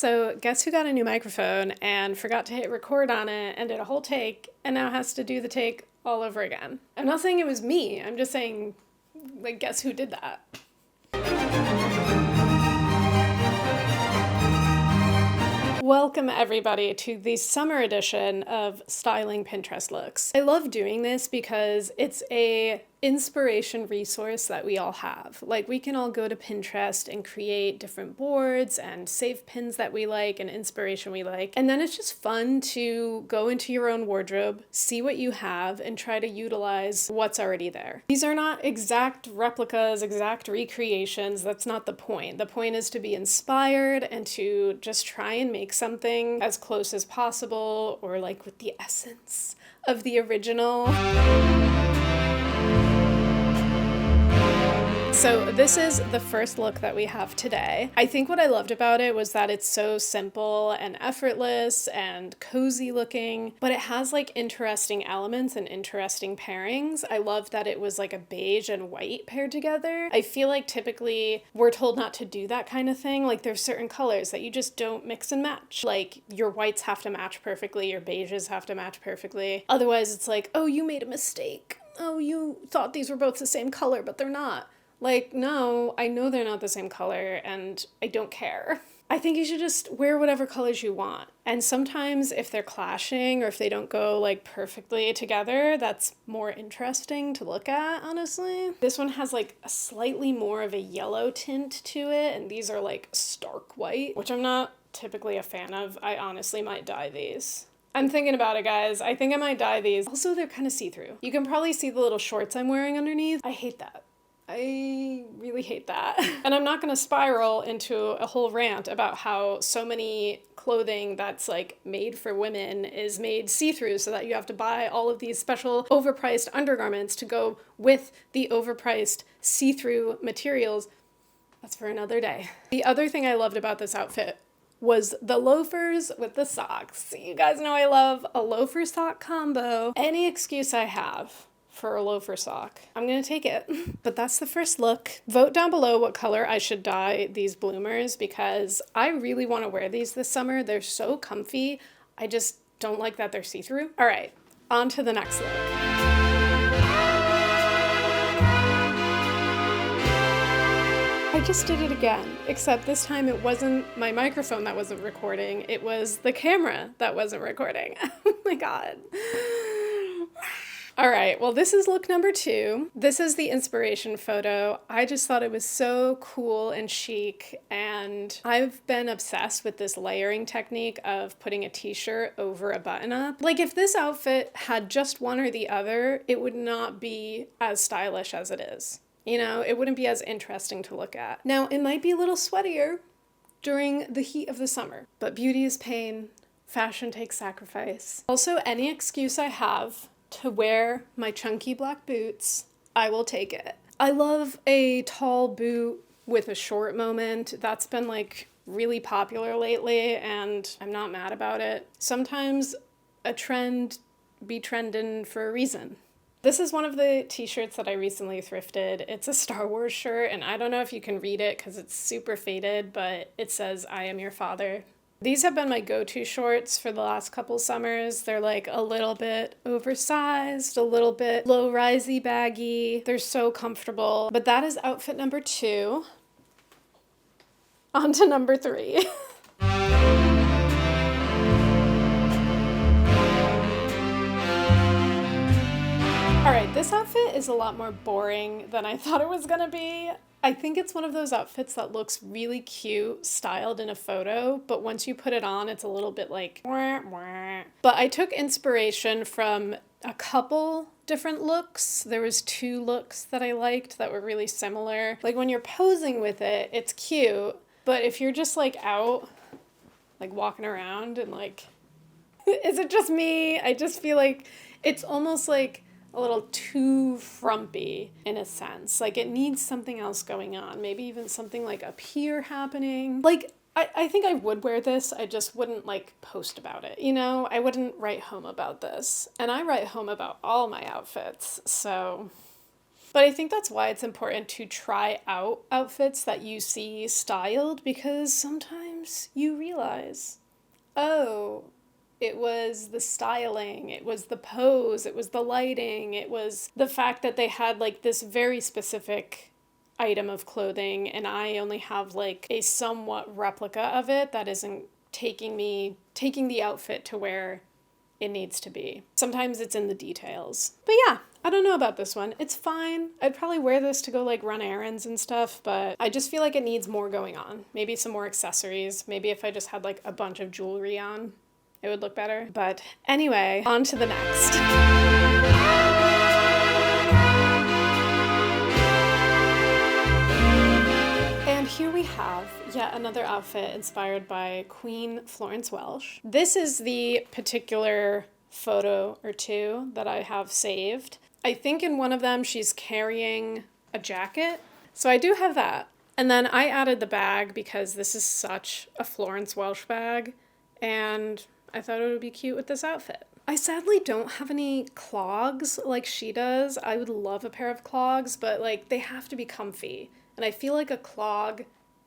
So guess who got a new microphone and forgot to hit record on it and did a whole take and now has to do the take all over again? I'm not saying it was me. I'm just saying, like, guess who did that? Welcome everybody to the summer edition of Styling Pinterest Looks. I love doing this because it's a inspiration resource that we all have. Like, we can all go to Pinterest and create different boards and save pins that we like and inspiration we like. And then it's just fun to go into your own wardrobe, see what you have, and try to utilize what's already there. These are not exact replicas, exact recreations. That's not the point. The point is to be inspired and to just try and make something as close as possible, or like with the essence of the original. So this is the first look that we have today. I think what I loved about it was that it's so simple and effortless and cozy looking, but it has like interesting elements and interesting pairings. I love that it was like a beige and white paired together. I feel like typically we're told not to do that kind of thing. Like, there's certain colors that you just don't mix and match. Like, your whites have to match perfectly, your beiges have to match perfectly. Otherwise it's like, oh, you made a mistake. Oh, you thought these were both the same color, but they're not. Like, no, I know they're not the same color and I don't care. I think you should just wear whatever colors you want. And sometimes if they're clashing or if they don't go like perfectly together, that's more interesting to look at, honestly. This one has like a slightly more of a yellow tint to it, and these are like stark white, which I'm not typically a fan of. I honestly might dye these. I'm thinking about it, guys. I think I might dye these. Also, they're kind of see-through. You can probably see the little shorts I'm wearing underneath. I hate that. I really hate that. And I'm not going to spiral into a whole rant about how so many clothing that's like made for women is made see-through so that you have to buy all of these special overpriced undergarments to go with the overpriced see-through materials. That's for another day. The other thing I loved about this outfit was the loafers with the socks. You guys know I love a loafer sock combo. Any excuse I have for a loafer sock, I'm gonna take it. But that's the first look. Vote down below what color I should dye these bloomers, because I really want to wear these this summer. They're so comfy. I just don't like that they're see-through. All right, on to the next look. I just did it again, except this time it wasn't my microphone that wasn't recording, it was the camera that wasn't recording. Oh my God. All right, well, this is look number 2. This is the inspiration photo. I just thought it was so cool and chic, and I've been obsessed with this layering technique of putting a t-shirt over a button-up. Like, if this outfit had just one or the other, it would not be as stylish as it is. You know, it wouldn't be as interesting to look at. Now, it might be a little sweatier during the heat of the summer, but beauty is pain, fashion takes sacrifice. Also, any excuse I have to wear my chunky black boots, I will take it. I love a tall boot with a short moment. That's been like really popular lately, and I'm not mad about it. Sometimes a trend be trending for a reason. This is one of the t-shirts that I recently thrifted. It's a Star Wars shirt, and I don't know if you can read it because it's super faded, but it says, "I am your father." These have been my go-to shorts for the last couple summers. They're like a little bit oversized, a little bit low-risey baggy. They're so comfortable. But that is outfit number 2. On to number 3. All right, this outfit is a lot more boring than I thought it was gonna be. I think it's one of those outfits that looks really cute, styled in a photo, but once you put it on, it's a little bit like, wah, wah. But I took inspiration from a couple different looks. There was 2 looks that I liked that were really similar. Like, when you're posing with it, it's cute, but if you're just like out, like walking around and like, is it just me? I just feel like it's almost like a little too frumpy in a sense. Like, it needs something else going on. Maybe even something like up here happening. Like, I think I would wear this. I just wouldn't like post about it. You know, I wouldn't write home about this. And I write home about all my outfits. So But I think that's why it's important to try out outfits that you see styled, because sometimes you realize, oh, it was the styling, it was the pose, it was the lighting, it was the fact that they had like this very specific item of clothing and I only have like a somewhat replica of it that isn't taking the outfit to where it needs to be. Sometimes it's in the details. But yeah, I don't know about this one. It's fine. I'd probably wear this to go like run errands and stuff, but I just feel like it needs more going on. Maybe some more accessories. Maybe if I just had like a bunch of jewelry on, it would look better. But anyway, on to the next. And here we have yet another outfit inspired by Queen Florence Welch. This is the particular photo or two that I have saved. I think in one of them she's carrying a jacket. So I do have that. And then I added the bag because this is such a Florence Welch bag and I thought it would be cute with this outfit. I sadly don't have any clogs like she does. I would love a pair of clogs, but like they have to be comfy. And I feel like a clog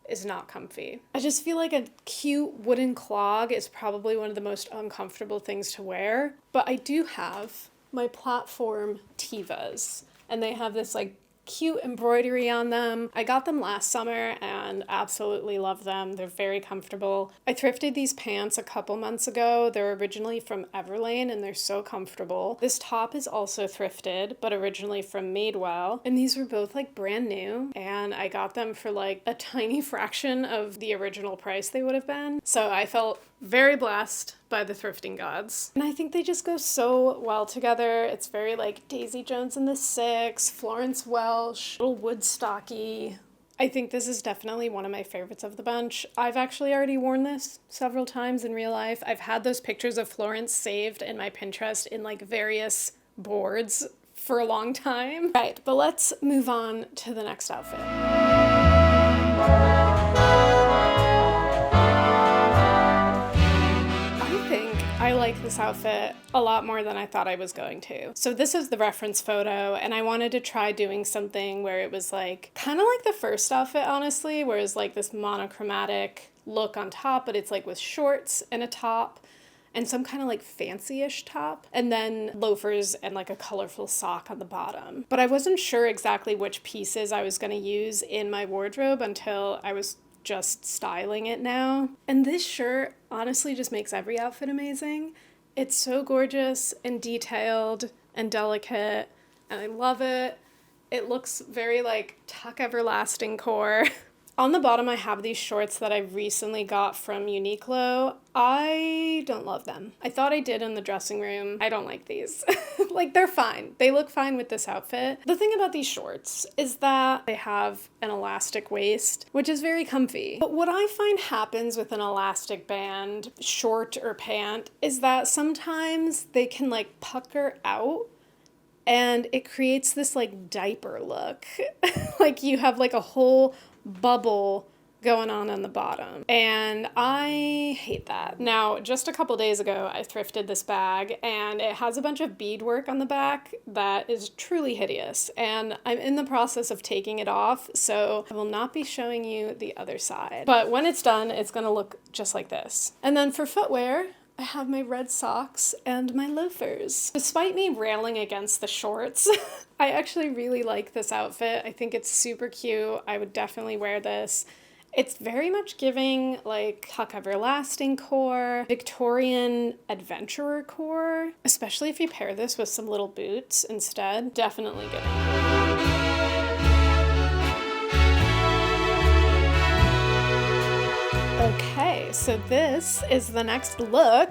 is not comfy. I just feel like a cute wooden clog is probably one of the most uncomfortable things to wear. But I do have my platform Tevas, and they have this like cute embroidery on them. I got them last summer and absolutely love them. They're very comfortable. I thrifted these pants a couple months ago. They're originally from Everlane and they're so comfortable. This top is also thrifted, but originally from Madewell. And these were both like brand new and I got them for like a tiny fraction of the original price they would have been. So I felt very blessed by the thrifting gods. And I think they just go so well together. It's very like Daisy Jones and the Six, Florence Welch, a little Woodstocky. I think this is definitely one of my favorites of the bunch. I've actually already worn this several times in real life. I've had those pictures of Florence saved in my Pinterest in like various boards for a long time. Right, but let's move on to the next outfit. I like this outfit a lot more than I thought I was going to. So this is the reference photo and I wanted to try doing something where it was like, kind of like the first outfit, honestly, where it's like this monochromatic look on top, but it's like with shorts and a top and some kind of like fancy-ish top, and then loafers and like a colorful sock on the bottom. But I wasn't sure exactly which pieces I was going to use in my wardrobe until I was just styling it now. And this shirt honestly just makes every outfit amazing. It's so gorgeous and detailed and delicate, and I love it. It looks very like Tuck Everlasting core. On the bottom, I have these shorts that I recently got from Uniqlo. I don't love them. I thought I did in the dressing room. I don't like these. Like, they're fine. They look fine with this outfit. The thing about these shorts is that they have an elastic waist, which is very comfy. But what I find happens with an elastic band, short or pant, is that sometimes they can like pucker out and it creates this like diaper look. Like you have like a whole bubble going on the bottom, and I hate that. Now, just a couple days ago, I thrifted this bag, and it has a bunch of beadwork on the back that is truly hideous, and I'm in the process of taking it off, so I will not be showing you the other side. But when it's done, it's gonna look just like this. And then for footwear, I have my red socks and my loafers. Despite me railing against the shorts, I actually really like this outfit. I think it's super cute. I would definitely wear this. It's very much giving like Tuck Everlasting core, Victorian adventurer core, especially if you pair this with some little boots instead. Definitely good. Okay, so this is the next look.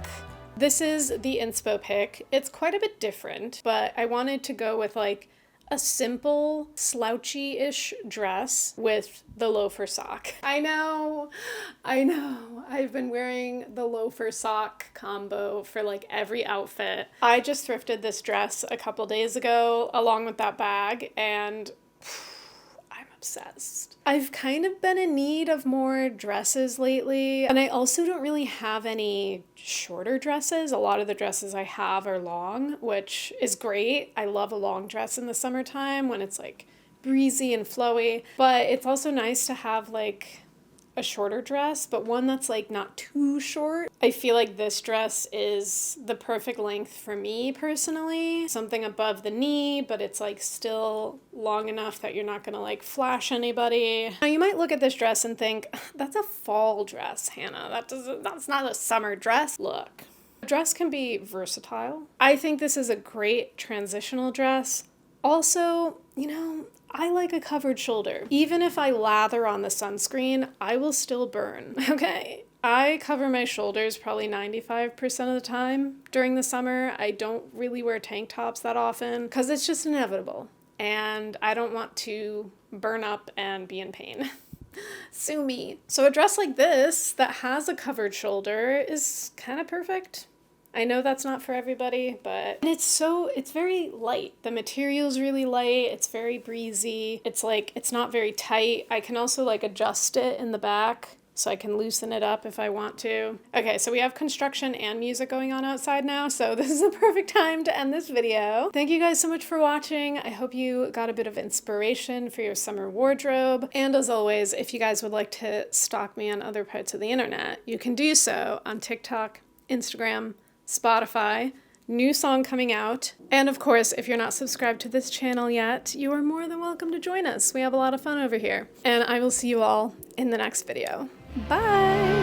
This is the inspo pic. It's quite a bit different, but I wanted to go with like a simple slouchy-ish dress with the loafer sock. I know. I've been wearing the loafer sock combo for like every outfit. I just thrifted this dress a couple days ago along with that bag and I'm obsessed. I've kind of been in need of more dresses lately, and I also don't really have any shorter dresses. A lot of the dresses I have are long, which is great. I love a long dress in the summertime when it's like breezy and flowy, but it's also nice to have like a shorter dress, but one that's like not too short. I feel like this dress is the perfect length for me personally. Something above the knee, but it's like still long enough that you're not gonna like flash anybody. Now you might look at this dress and think, that's a fall dress, Hannah. That's not a summer dress. Look, a dress can be versatile. I think this is a great transitional dress. Also, you know, I like a covered shoulder. Even if I lather on the sunscreen, I will still burn, okay? I cover my shoulders probably 95% of the time during the summer. I don't really wear tank tops that often because it's just inevitable. And I don't want to burn up and be in pain. Sue me. So a dress like this that has a covered shoulder is kind of perfect. I know that's not for everybody, but it's very light. The material's really light. It's very breezy. It's not very tight. I can also like adjust it in the back so I can loosen it up if I want to. Okay, so we have construction and music going on outside now, so this is the perfect time to end this video. Thank you guys so much for watching. I hope you got a bit of inspiration for your summer wardrobe. And as always, if you guys would like to stalk me on other parts of the internet, you can do so on TikTok, Instagram, Spotify, new song coming out. And of course, if you're not subscribed to this channel yet, you are more than welcome to join us. We have a lot of fun over here. And I will see you all in the next video. Bye!